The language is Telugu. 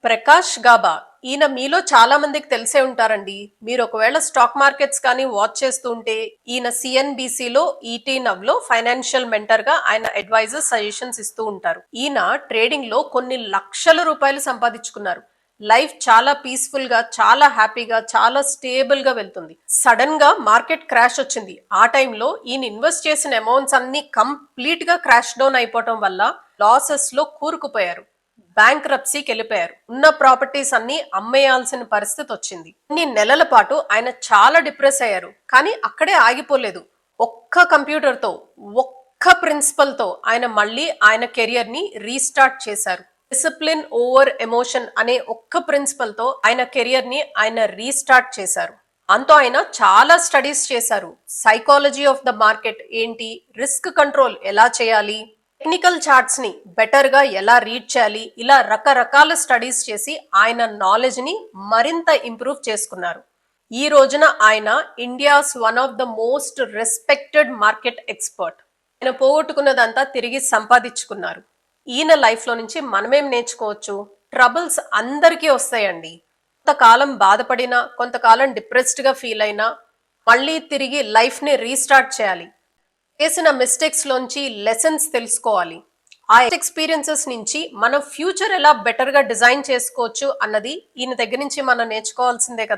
ప్రకాష్ గాబా. ఈయన మీలో చాలా మందికి తెలిసే ఉంటారండి. మీరు ఒకవేళ స్టాక్ మార్కెట్స్ కానీ వాచ్ చేస్తూ ఉంటే, ఈయన సిఎన్బిసిలో, ఈటీ నవ్‌లో ఫైనాన్షియల్ మెంటర్‌గా ఆయన అడ్వైజర్స్ సజెషన్స్ ఇస్తూ ఉంటారు. ఈయన ట్రేడింగ్‌లో కొన్ని లక్షల రూపాయలు సంపాదించుకున్నారు. లైఫ్ చాలా పీస్‌ఫుల్‌గా, చాలా హ్యాపీగా, చాలా స్టేబుల్‌గా వెళ్తుంది. సడెన్‌గా మార్కెట్ క్రాష్ వచ్చింది. ఆ టైంలో ఈయన ఇన్వెస్ట్ చేసిన అమౌంట్స్ అన్నీ కంప్లీట్‌గా క్రాష్ డౌన్ అయిపోవటం వల్ల లాసెస్‌లో కూరుకుపోయారు. బ్యాంక్రప్సీకి వెళ్ళిపోయారు. ఉన్న ప్రాపర్టీస్ అన్ని అమ్మేయాల్సిన పరిస్థితి వచ్చింది. కొన్ని నెలల పాటు ఆయన చాలా డిప్రెస్ అయ్యారు. కానీ అక్కడే ఆగిపోలేదు. ఒక్క కంప్యూటర్ తో, ఒక్క ప్రిన్సిపల్ తో ఆయన మళ్ళీ ఆయన కెరియర్ ని రీస్టార్ట్ చేశారు. డిసిప్లిన్ ఓవర్ ఎమోషన్ అనే ఒక్క ప్రిన్సిపల్ తో ఆయన కెరియర్ ని ఆయన రీస్టార్ట్ చేశారు. అంతో ఆయన చాలా స్టడీస్ చేశారు. సైకాలజీ ఆఫ్ ద మార్కెట్ ఏంటి, రిస్క్ కంట్రోల్ ఎలా చేయాలి, టెక్నికల్ చార్ట్స్ ని బెటర్ గా ఎలా రీడ్ చేయాలి, ఇలా రకరకాల స్టడీస్ చేసి ఆయన నాలెడ్జ్ ని మరింత ఇంప్రూవ్ చేసుకున్నారు. ఈ రోజున ఆయన India's one of the most respected market expert. ఆయన పోగొట్టుకున్నదంతా తిరిగి సంపాదించుకున్నారు. ఈయన లైఫ్ లో నుంచి మనమేం నేర్చుకోవచ్చు? ట్రబుల్స్ అందరికీ వస్తాయండి. కొంతకాలం బాధపడినా, కొంతకాలం డిప్రెస్డ్ గా ఫీల్ అయినా మళ్ళీ తిరిగి లైఫ్ ని రీస్టార్ట్ చేయాలి. చేసిన మిస్టేక్స్ లోంచి లెసన్స్ తెలుసుకోవాలి. ఆ ఎక్స్పీరియన్సెస్ నుంచి మన ఫ్యూచర్ ఎలా బెటర్ గా డిజైన్ చేసుకోవచ్చు అన్నది ఈయన దగ్గర నుంచి మనం నేర్చుకోవాల్సిందే కదా.